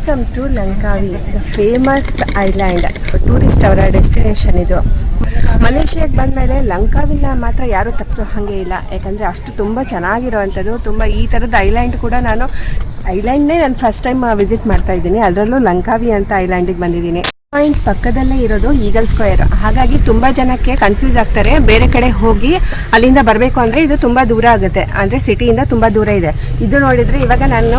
Welcome to Langkawi, the famous island. Tourist ಅವರ destination ಇದು. ಮಲೇಷಿಯಾಗೆ ಬಂದಮೇಲೆ ಲಂಕಾವಿನ ಮಾತ್ರ ಯಾರೂ ತಪ್ಪಿಸೋ ಹಾಗೆ ಇಲ್ಲ, ಯಾಕಂದರೆ ಅಷ್ಟು ತುಂಬ ಚೆನ್ನಾಗಿರೋವಂಥದ್ದು. ತುಂಬ ಈ ಥರದ ಐಲ್ಯಾಂಡ್ ಕೂಡ ಐಲ್ಯಾಂಡ್ನೇ ನಾನು ಫಸ್ಟ್ ಟೈಮ್ ವಿಸಿಟ್ ಮಾಡ್ತಾ ಇದ್ದೀನಿ. ಅದರಲ್ಲೂ ಲಂಕಾವಿ ಅಂತ ಐಲ್ಯಾಂಡಿಗೆ ಬಂದಿದ್ದೀನಿ. ಪಾಯಿಂಟ್ ಪಕ್ಕದಲ್ಲೇ ಇರೋದು ಈಗಲ್ ಸ್ಕ್ವೇರ್. ಹಾಗಾಗಿ ತುಂಬ ಜನಕ್ಕೆ ಕನ್ಫ್ಯೂಸ್ ಆಗ್ತಾರೆ. ಬೇರೆ ಕಡೆ ಹೋಗಿ ಅಲ್ಲಿಂದ ಬರಬೇಕು ಅಂದರೆ ಇದು ತುಂಬ ದೂರ ಆಗುತ್ತೆ, ಅಂದರೆ ಸಿಟಿಯಿಂದ ತುಂಬ ದೂರ ಇದೆ. ಇದು ನೋಡಿದರೆ ಇವಾಗ ನಾನು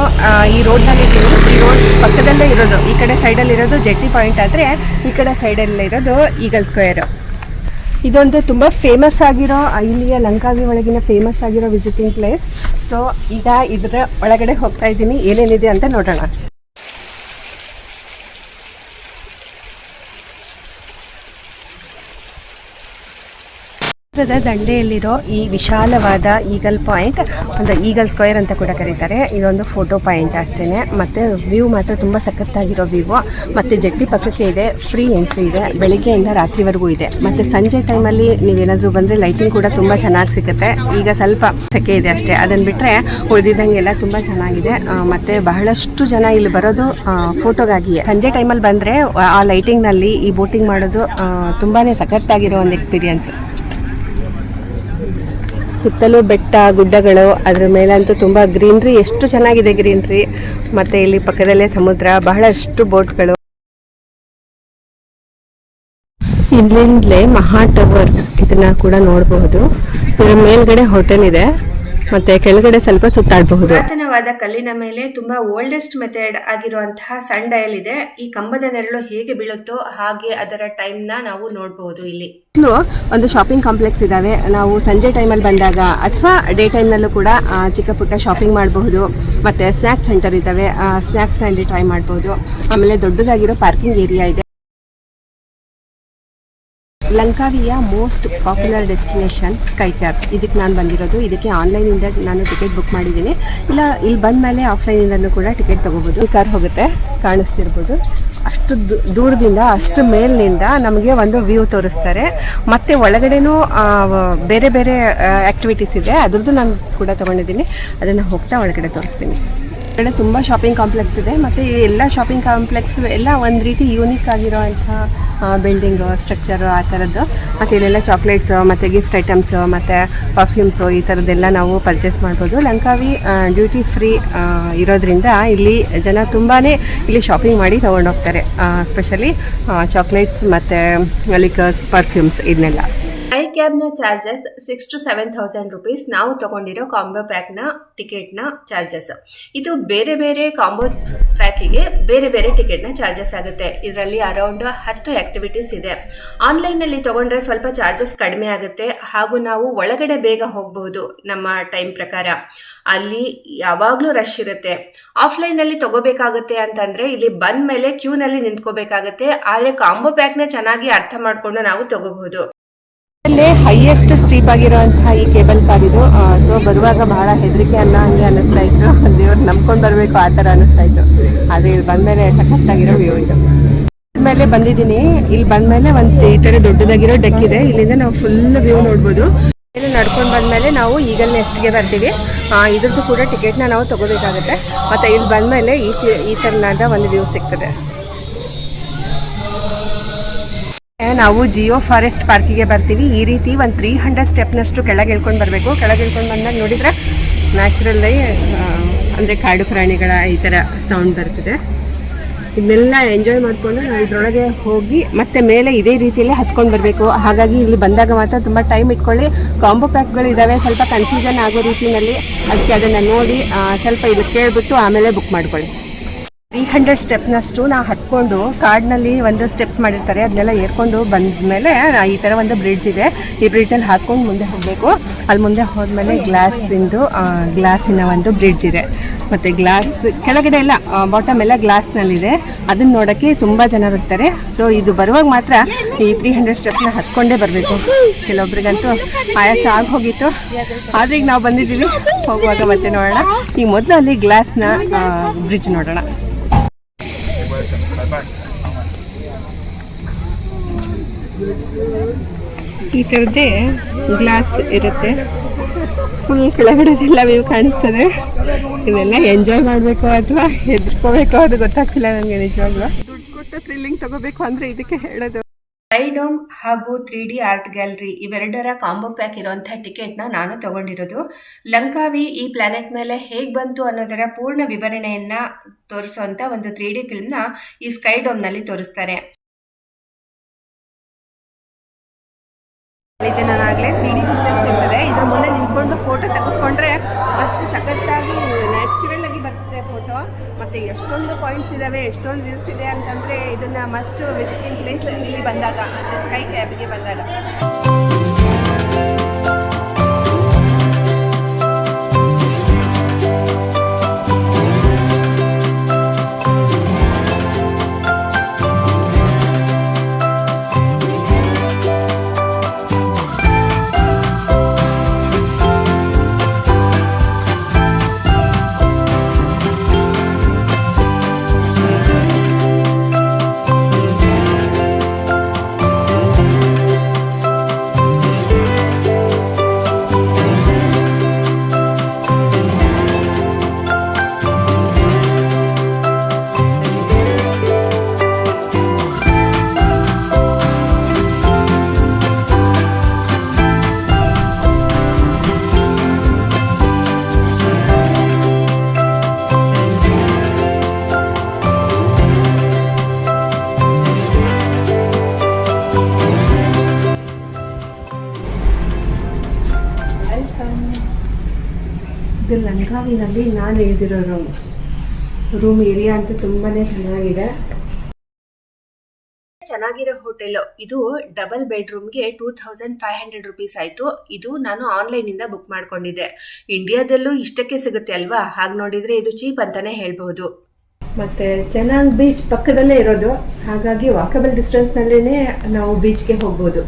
ಈ ರೋಡ್ನಲ್ಲಿದ್ದೀನಿ. ಈ ರೋಡ್ ಪಕ್ಕದಲ್ಲೇ ಇರೋದು, ಈ ಕಡೆ ಸೈಡಲ್ಲಿರೋದು ಜೆಟ್ಟಿ ಪಾಯಿಂಟ್ ಆದರೆ ಈ ಕಡೆ ಸೈಡಲ್ಲಿರೋದು ಈಗಲ್ ಸ್ಕ್ವೇರ್. ಇದೊಂದು ತುಂಬ ಫೇಮಸ್ ಆಗಿರೋ, ಇಲ್ಲಿಯ ಲಂಕಾವಿ ಒಳಗಿನ ಫೇಮಸ್ ಆಗಿರೋ ವಿಸಿಟಿಂಗ್ ಪ್ಲೇಸ್. ಸೊ ಈಗ ಇದರ ಒಳಗಡೆ ಹೋಗ್ತಾ ಇದ್ದೀನಿ, ಏನೇನಿದೆ ಅಂತ ನೋಡೋಣ. ದಂಡೆಯಲ್ಲಿರೋ ಈ ವಿಶಾಲವಾದ ಈಗಲ್ ಪಾಯಿಂಟ್, ಒಂದು ಈಗಲ್ ಸ್ಕ್ವೇರ್ ಅಂತ ಕೂಡ ಕರೀತಾರೆ. ಇದೊಂದು ಫೋಟೋ ಪಾಯಿಂಟ್ ಅಷ್ಟೇ. ಮತ್ತು ವ್ಯೂ ಮಾತ್ರ ತುಂಬ ಸಖತ್ತಾಗಿರೋ ವ್ಯೂ. ಮತ್ತು ಜೆಟ್ಟಿ ಪಕ್ಕಕ್ಕೆ ಇದೆ, ಫ್ರೀ ಎಂಟ್ರಿ ಇದೆ, ಬೆಳಿಗ್ಗೆಯಿಂದ ರಾತ್ರಿವರೆಗೂ ಇದೆ. ಮತ್ತು ಸಂಜೆ ಟೈಮಲ್ಲಿ ನೀವೇನಾದರೂ ಬಂದರೆ ಲೈಟಿಂಗ್ ಕೂಡ ತುಂಬ ಚೆನ್ನಾಗಿ ಸಿಗುತ್ತೆ. ಈಗ ಸ್ವಲ್ಪ ಸೆಕೆ ಇದೆ ಅಷ್ಟೇ, ಅದನ್ನು ಬಿಟ್ಟರೆ ಉಳಿದಿದ್ದಂಗೆಲ್ಲ ತುಂಬ ಚೆನ್ನಾಗಿದೆ. ಮತ್ತು ಬಹಳಷ್ಟು ಜನ ಇಲ್ಲಿ ಬರೋದು ಫೋಟೋಗಾಗಿಯೇ. ಸಂಜೆ ಟೈಮಲ್ಲಿ ಬಂದರೆ ಆ ಲೈಟಿಂಗ್ನಲ್ಲಿ ಈ ಬೋಟಿಂಗ್ ಮಾಡೋದು ತುಂಬಾ ಸಖತ್ತಾಗಿರೋ ಒಂದು ಎಕ್ಸ್ಪೀರಿಯನ್ಸ್. ಸುತ್ತಲೂ ಬೆಟ್ಟ ಗುಡ್ಡಗಳು, ಅದ್ರ ಮೇಲಂತೂ ತುಂಬ ಗ್ರೀನ್ರಿ, ಎಷ್ಟು ಚೆನ್ನಾಗಿದೆ ಗ್ರೀನ್ರಿ. ಮತ್ತು ಇಲ್ಲಿ ಪಕ್ಕದಲ್ಲೇ ಸಮುದ್ರ, ಬಹಳಷ್ಟು ಬೋಟ್ಗಳು. ಇಲ್ಲಿಂದಲೇ ಮಹಾ ಟವರ್ ಇದನ್ನ ಕೂಡ ನೋಡಬಹುದು. ಇದರ ಮೇಲ್ಗಡೆ ಹೋಟೆಲ್ ಇದೆ, ಮತ್ತೆ ಕೆಳಗಡೆ ಸ್ವಲ್ಪ ಸುತ್ತಾಡಬಹುದು. ಪುರಾತನವಾದ ಕಲ್ಲಿನ ಮೇಲೆ ತುಂಬಾ ಓಲ್ಡೆಸ್ಟ್ ಮೆಥಡ್ ಆಗಿರುವಂತಹ ಸನ್ ಡಯಲ್ ಇದೆ. ಈ ಕಂಬದ ನೆರಳು ಹೇಗೆ ಬೀಳುತ್ತೋ ಹಾಗೆ ಅದರ ಟೈಮ್ ನ ನಾವು ನೋಡಬಹುದು. ಇಲ್ಲಿ ಒಂದು ಶಾಪಿಂಗ್ ಕಾಂಪ್ಲೆಕ್ಸ್ ಇದಾವೆ. ನಾವು ಸಂಜೆ ಟೈಮಲ್ಲಿ ಬಂದಾಗ ಅಥವಾ ಡೇ ಟೈಮ್ನಲ್ಲೂ ಕೂಡ ಚಿಕ್ಕ ಪುಟ್ಟ ಶಾಪಿಂಗ್ ಮಾಡಬಹುದು. ಮತ್ತೆ ಸ್ನ್ಯಾಕ್ಸ್ ಸೆಂಟರ್ ಇದಾವೆ, ಸ್ನ್ಯಾಕ್ಸ್ನ ಇಲ್ಲಿ ಟ್ರೈ ಮಾಡಬಹುದು. ಆಮೇಲೆ ದೊಡ್ಡದಾಗಿರೋ ಪಾರ್ಕಿಂಗ್ ಏರಿಯಾ ಇದೆ. ಲಂಕಾವಿಯ most popular destination sky cab. ಇದಕ್ಕೆ ನಾನು ಬಂದಿರೋದು. ಇದಕ್ಕೆ ಆನ್ಲೈನಿಂದ ನಾನು ಟಿಕೆಟ್ ಬುಕ್ ಮಾಡಿದ್ದೀನಿ. ಇಲ್ಲ ಇಲ್ಲಿ ಬಂದ ಮೇಲೆ ಆಫ್ಲೈನಿಂದನೂ ಕೂಡ ಟಿಕೆಟ್ ತೊಗೋಬೋದು. ಈ ಕಾರ್ ಹೋಗುತ್ತೆ, ಕಾಣಿಸ್ತಿರ್ಬೋದು. ಅಷ್ಟು ದೂರದಿಂದ, ಅಷ್ಟು ಮೇಲಿನಿಂದ ನಮಗೆ ಒಂದು ವ್ಯೂ ತೋರಿಸ್ತಾರೆ. ಮತ್ತು ಒಳಗಡೆನೂ ಬೇರೆ ಬೇರೆ ಆ್ಯಕ್ಟಿವಿಟೀಸ್ ಇದೆ, ಅದ್ರದ್ದು ನಾನು ಕೂಡ ತೊಗೊಂಡಿದ್ದೀನಿ. ಅದನ್ನು ಹೋಗ್ತಾ ಒಳಗಡೆ ತೋರಿಸ್ತೀನಿ. ಒಳಗಡೆ ತುಂಬ ಶಾಪಿಂಗ್ ಕಾಂಪ್ಲೆಕ್ಸ್ ಇದೆ. ಮತ್ತು ಈ ಎಲ್ಲ ಶಾಪಿಂಗ್ ಕಾಂಪ್ಲೆಕ್ಸ್ ಎಲ್ಲ ಒಂದು ರೀತಿ ಯೂನಿಕ್ ಆಗಿರೋವಂಥ ಬಿಲ್ಡಿಂಗು, ಸ್ಟ್ರಕ್ಚರು, ಆ ಥರದ್ದು. ಮತ್ತು ಇಲ್ಲೆಲ್ಲ ಚಾಕ್ಲೇಟ್ಸು ಮತ್ತು ಗಿಫ್ಟ್ ಐಟಮ್ಸು ಮತ್ತು ಪರ್ಫ್ಯೂಮ್ಸು ಈ ಥರದ್ದೆಲ್ಲ ನಾವು ಪರ್ಚೇಸ್ ಮಾಡ್ಬೋದು. ಲಂಕಾವಿ ಡ್ಯೂಟಿ ಫ್ರೀ ಇರೋದ್ರಿಂದ ಇಲ್ಲಿ ಜನ ತುಂಬಾ ಇಲ್ಲಿ ಶಾಪಿಂಗ್ ಮಾಡಿ ತೊಗೊಂಡೋಗ್ತಾರೆ. ಸ್ಪೆಷಲಿ ಚಾಕ್ಲೇಟ್ಸ್ ಮತ್ತು ಲಿಕರ್ಸ್, ಪರ್ಫ್ಯೂಮ್ಸ್ ಇದನ್ನೆಲ್ಲ. ಸ್ಕೈ ಕ್ಯಾಬ್ನ ಚಾರ್ಜಸ್ 6,000 to 7,000 rupees. ನಾವು ತಗೊಂಡಿರೋ ಕಾಂಬೋ ಪ್ಯಾಕ್ನ ಟಿಕೆಟ್ನ ಚಾರ್ಜಸ್. ಇದು ಬೇರೆ ಬೇರೆ ಕಾಂಬೋ ಪ್ಯಾಕಿಗೆ ಬೇರೆ ಬೇರೆ ಟಿಕೆಟ್ನ ಚಾರ್ಜಸ್ ಆಗುತ್ತೆ. ಇದರಲ್ಲಿ ಅರೌಂಡ್ 10 ಆಕ್ಟಿವಿಟೀಸ್ ಇದೆ. ಆನ್ಲೈನಲ್ಲಿ ತಗೊಂಡ್ರೆ ಸ್ವಲ್ಪ ಚಾರ್ಜಸ್ ಕಡಿಮೆ ಆಗುತ್ತೆ, ಹಾಗೂ ನಾವು ಒಳಗಡೆ ಬೇಗ ಹೋಗಬಹುದು ನಮ್ಮ ಟೈಮ್ ಪ್ರಕಾರ. ಅಲ್ಲಿ ಯಾವಾಗಲೂ ರಶ್ ಇರುತ್ತೆ. ಆಫ್ಲೈನಲ್ಲಿ ತಗೋಬೇಕಾಗುತ್ತೆ ಅಂತಂದ್ರೆ ಇಲ್ಲಿ ಬಂದ ಮೇಲೆ ಕ್ಯೂನಲ್ಲಿ ನಿಂತ್ಕೋಬೇಕಾಗತ್ತೆ. ಆದರೆ ಕಾಂಬೋ ಪ್ಯಾಕ್ನ ಚೆನ್ನಾಗಿ ಅರ್ಥ ಮಾಡಿಕೊಂಡು ನಾವು ತಗೋಬಹುದು. ಅಲ್ಲೇ ಹೈಯೆಸ್ಟ್ ಸ್ಟ್ರೀಪ್ ಆಗಿರುವಂತಹ ಈ ಕೇಬಲ್ ಕಾರ್ ಇದು. ಸೊ ಬರುವಾಗ ಬಹಳ ಹೆದರಿಕೆ ಹಂಗೆ ಅನ್ನಿಸ್ತಾ ಇತ್ತು. ದೇವ್ರು ನಂಬ್ಕೊಂಡು ಬರಬೇಕು ಆ ಥರ ಅನ್ನಿಸ್ತಾ ಇತ್ತು. ಆದರೆ ಇಲ್ಲಿ ಬಂದಮೇಲೆ ಸಖತ್ತಾಗಿರೋ ವ್ಯೂ ಇದು. ಮೇಲೆ ಬಂದಿದ್ದೀನಿ. ಇಲ್ಲಿ ಬಂದಮೇಲೆ ಒಂದು ಈ ಥರ ದೊಡ್ಡದಾಗಿರೋ ಡೆಕ್ ಇದೆ. ಇಲ್ಲಿಂದ ನಾವು ಫುಲ್ ವ್ಯೂ ನೋಡ್ಬೋದು. ನಡ್ಕೊಂಡು ಬಂದಮೇಲೆ ನಾವು ಈಗಲ್ ನೆಸ್ಟ್ಗೆ ಬರ್ತೀವಿ. ಇದ್ರದ್ದು ಕೂಡ ಟಿಕೆಟ್ನ ನಾವು ತಗೋಬೇಕಾಗುತ್ತೆ. ಮತ್ತು ಇಲ್ಲಿ ಬಂದಮೇಲೆ ಈ ಥರನಾದ ಒಂದು ವ್ಯೂ ಸಿಗ್ತದೆ. ನಾವು ಜಿಯೋ ಫಾರೆಸ್ಟ್ ಪಾರ್ಕಿಗೆ ಬರ್ತೀವಿ. ಈ ರೀತಿ ಒಂದು 300 ಸ್ಟೆಪ್ನಷ್ಟು ಕೆಳಗೆ ಇಳ್ಕೊಂಡು ಬರಬೇಕು. ಕೆಳಗೆ ಇಳ್ಕೊಂಡು ಬಂದಾಗ ನೋಡಿದರೆ ನ್ಯಾಚುರಲ್ ಅಂದರೆ ಕಾಡು ಪ್ರಾಣಿಗಳ ಈ ಥರ ಸೌಂಡ್ ಬರ್ತದೆ. ಇದನ್ನೆಲ್ಲ ಎಂಜಾಯ್ ಮಾಡಿಕೊಂಡು ನಾವು ಇದರೊಳಗೆ ಹೋಗಿ ಮತ್ತೆ ಮೇಲೆ ಇದೇ ರೀತಿಯಲ್ಲೇ ಹತ್ಕೊಂಡು ಬರಬೇಕು. ಹಾಗಾಗಿ ಇಲ್ಲಿ ಬಂದಾಗ ಮಾತ್ರ ತುಂಬ ಟೈಮ್ ಇಟ್ಕೊಳ್ಳಿ. ಕಾಂಬೋ ಪ್ಯಾಕ್ಗಳು ಇದ್ದಾವೆ, ಸ್ವಲ್ಪ ಕನ್ಫ್ಯೂಷನ್ ಆಗೋ ರೀತಿಯಲ್ಲಿ. ಅದಕ್ಕೆ ಅದನ್ನು ನೋಡಿ ಸ್ವಲ್ಪ ಇದು ಕೇಳಿಬಿಟ್ಟು ಆಮೇಲೆ ಬುಕ್ ಮಾಡ್ಕೊಳ್ಳಿ. 300 ಸ್ಟೆಪ್ನಷ್ಟು ನಾವು ಹತ್ಕೊಂಡು ಕಾಡಿನಲ್ಲಿ ಒಂದು ಸ್ಟೆಪ್ಸ್ ಮಾಡಿರ್ತಾರೆ, ಅದನ್ನೆಲ್ಲ ಏರ್ಕೊಂಡು ಬಂದ ಮೇಲೆ ಈ ಥರ ಒಂದು ಬ್ರಿಡ್ಜ್ ಇದೆ. ಈ ಬ್ರಿಡ್ಜಲ್ಲಿ ಹಾಕ್ಕೊಂಡು ಮುಂದೆ ಹೋಗಬೇಕು. ಅಲ್ಲಿ ಮುಂದೆ ಹೋದ್ಮೇಲೆ ಗ್ಲಾಸಿನ ಒಂದು ಬ್ರಿಡ್ಜ್ ಇದೆ. ಮತ್ತು ಗ್ಲಾಸ್ ಕೆಳಗಡೆ ಎಲ್ಲ ಬಾಟಮ್ ಎಲ್ಲ ಗ್ಲಾಸ್ನಲ್ಲಿದೆ. ಅದನ್ನು ನೋಡೋಕ್ಕೆ ತುಂಬ ಜನ ಬರ್ತಾರೆ. ಸೊ ಇದು ಬರುವಾಗ ಮಾತ್ರ ಈ 300 ಸ್ಟೆಪ್ನ ಹತ್ಕೊಂಡೇ ಬರಬೇಕು. ಕೆಲವೊಬ್ರಿಗಂತೂ ಆಯಾಸ ಆಗೋಗಿತ್ತು. ಆದರೆ ಈಗ ನಾವು ಬಂದಿದ್ದೀವಿ, ಹೋಗುವಾಗ ಮತ್ತೆ ನೋಡೋಣ. ಈಗ ಮೊದಲು ಅಲ್ಲಿ ಗ್ಲಾಸ್ನ ಬ್ರಿಡ್ಜ್ ನೋಡೋಣ. ಈ ಥರದ್ದೇ ಗ್ಲಾಸ್ ಇರುತ್ತೆ. ಫುಲ್ ಕೆಳಗಡೆದೆಲ್ಲ ವ್ಯೂ ಕಾಣಿಸ್ತದೆ. ಇದೆಲ್ಲ ಎಂಜಾಯ್ ಮಾಡಬೇಕು ಅಥವಾ ಹೆದರ್ಕೋಬೇಕು ಅದು ಗೊತ್ತಾಗ್ತಿಲ್ಲ ನನಗೆ ನಿಜವಾಗ್ಲೂ. ದುಡ್ಡು ಕೊಟ್ಟು ಥ್ರಿಲ್ಲಿಂಗ್ ತಗೋಬೇಕು ಅಂದರೆ ಇದಕ್ಕೆ ಹೇಳೋದು. ಸ್ಕೈಡೋಮ್ ಹಾಗೂ 3D ಆರ್ಟ್ ಗ್ಯಾಲರಿ ಇವೆರಡರ ಕಾಂಬೋ ಪ್ಯಾಕ್ ಇರುವಂಥ ಟಿಕೆಟ್ನ ನಾನು ತಗೊಂಡಿರೋದು. ಲಂಕಾವಿ ಈ ಪ್ಲಾನೆಟ್ ಮೇಲೆ ಹೇಗೆ ಬಂತು ಅನ್ನೋದರ ಪೂರ್ಣ ವಿವರಣೆಯನ್ನು ತೋರಿಸುವಂಥ ಒಂದು 3D ಫಿಲ್ಮ್ನ ಈ ಸ್ಕೈಡೋಮ್ನಲ್ಲಿ ತೋರಿಸ್ತಾರೆ. ಇದು ನಾನಾಗಲೇ 3D ಪಿಕ್ಚರ್ಸ್ ಇರ್ತದೆ, ಇದ್ರ ಮುಂದೆ ನಿಂತ್ಕೊಂಡು ಫೋಟೋ ತೆಗೆಸ್ಕೊಂಡ್ರೆ ಮಸ್ತ್ ಸಖತ್ತಾಗಿ ನ್ಯಾಚುರಲ್ ಆಗಿ ಬರ್ತದೆ ಫೋಟೋ. ಮತ್ತು ಎಷ್ಟೊಂದು ಪಾಯಿಂಟ್ಸ್ ಇದ್ದಾವೆ, ಎಷ್ಟೊಂದು ವ್ಯೂಸ್ ಇದೆ ಅಂತಂದರೆ ಇದನ್ನು ಮಸ್ಟ್ ವಿಸಿಟಿಂಗ್ ಪ್ಲೇಸ್ ಇಲ್ಲಿ ಬಂದಾಗ, ಅಂದರೆ ಸ್ಕೈ ಕ್ಯಾಬ್ಗೆ ಬಂದಾಗ. ಇದು ಲಂಕಾವಿನಲ್ಲಿ ನಾನು ಇಳಿದಿರೋ ರೂಮ್ ಏರಿಯಾ ಅಂತೂ ತುಂಬಾ ಚೆನ್ನಾಗಿದೆ. ಚೆನ್ನಾಗಿರೋ ಹೋಟೆಲ್ ಇದು. ಡಬಲ್ ಬೆಡ್ರೂಮ್ಗೆ 2500 ರೂಪೀಸ್ ಆಯಿತು. ಇದು ನಾನು ಆನ್ಲೈನಿಂದ ಬುಕ್ ಮಾಡ್ಕೊಂಡಿದ್ದೆ. ಇಂಡಿಯಾದಲ್ಲೂ ಇಷ್ಟಕ್ಕೆ ಸಿಗುತ್ತೆ ಅಲ್ವಾ, ಹಾಗೆ ನೋಡಿದರೆ ಇದು ಚೀಪ್ ಅಂತಲೇ ಹೇಳ್ಬಹುದು. ಮತ್ತು ಚೆನಾಂಗ್ ಬೀಚ್ ಪಕ್ಕದಲ್ಲೇ ಇರೋದು, ಹಾಗಾಗಿ ವಾಕಬಲ್ ಡಿಸ್ಟೆನ್ಸ್ನಲ್ಲೇ ನಾವು ಬೀಚ್ಗೆ ಹೋಗ್ಬೋದು.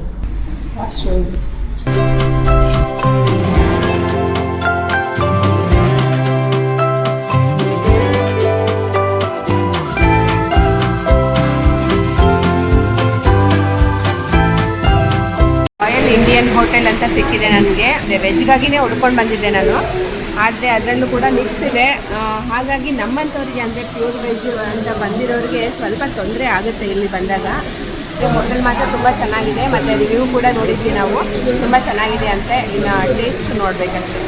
ಇಂಡಿಯನ್ ಹೋಟೆಲ್ ಅಂತ ಸಿಕ್ಕಿದೆ ನನಗೆ. ವೆಜ್ಗಾಗಿನೇ ಹುಡ್ಕೊಂಡು ಬಂದಿದ್ದೆ ನಾನು, ಆದರೆ ಅದರಲ್ಲೂ ಕೂಡ ಮಿಕ್ಸ್ ಇದೆ. ಹಾಗಾಗಿ ನಮ್ಮಂಥವ್ರಿಗೆ ಅಂದರೆ ಪ್ಯೂರ್ ವೆಜ್ ಅಂತ ಬಂದಿರೋರಿಗೆ ಸ್ವಲ್ಪ ತೊಂದರೆ ಆಗುತ್ತೆ ಇಲ್ಲಿ ಬಂದಾಗ. ಹೋಟೆಲ್ ಮಾತ್ರ ತುಂಬ ಚೆನ್ನಾಗಿದೆ, ಮತ್ತು ರಿವ್ಯೂ ಕೂಡ ನೋಡಿದ್ವಿ ನಾವು, ತುಂಬ ಚೆನ್ನಾಗಿದೆ ಅಂತೆ. ಇನ್ನು ಟೇಸ್ಟ್ ನೋಡಬೇಕಷ್ಟೆ.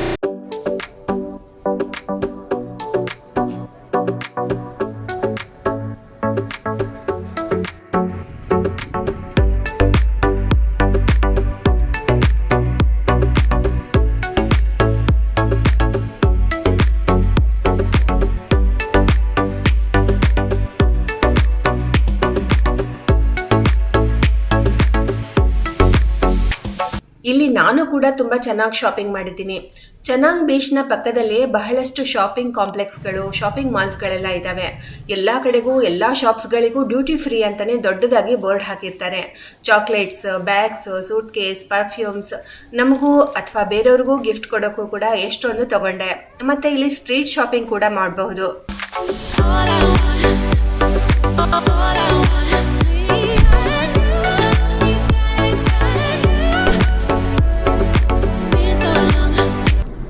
ಇಲ್ಲಿ ನಾನು ಕೂಡ ತುಂಬ ಚೆನ್ನಾಗಿ ಶಾಪಿಂಗ್ ಮಾಡಿದ್ದೀನಿ. ಚೆನಾಂಗ್ ಬೀಚ್ನ ಪಕ್ಕದಲ್ಲಿ ಬಹಳಷ್ಟು ಶಾಪಿಂಗ್ ಕಾಂಪ್ಲೆಕ್ಸ್ಗಳು, ಶಾಪಿಂಗ್ ಮಾಲ್ಸ್ಗಳೆಲ್ಲ ಇದ್ದಾವೆ. ಎಲ್ಲ ಕಡೆಗೂ ಎಲ್ಲ ಶಾಪ್ಸ್ಗಳಿಗೂ ಡ್ಯೂಟಿ ಫ್ರೀ ಅಂತಲೇ ದೊಡ್ಡದಾಗಿ ಬೋರ್ಡ್ ಹಾಕಿರ್ತಾರೆ. Chocolates, bags, suitcase, perfumes, ನಮಗೂ ಅಥವಾ ಬೇರೆಯವ್ರಿಗೂ ಗಿಫ್ಟ್ ಕೊಡೋಕ್ಕೂ ಕೂಡ ಎಷ್ಟೊಂದು ತಗೊಂಡೆ. ಮತ್ತು ಇಲ್ಲಿ ಸ್ಟ್ರೀಟ್ ಶಾಪಿಂಗ್ ಕೂಡ ಮಾಡಬಹುದು.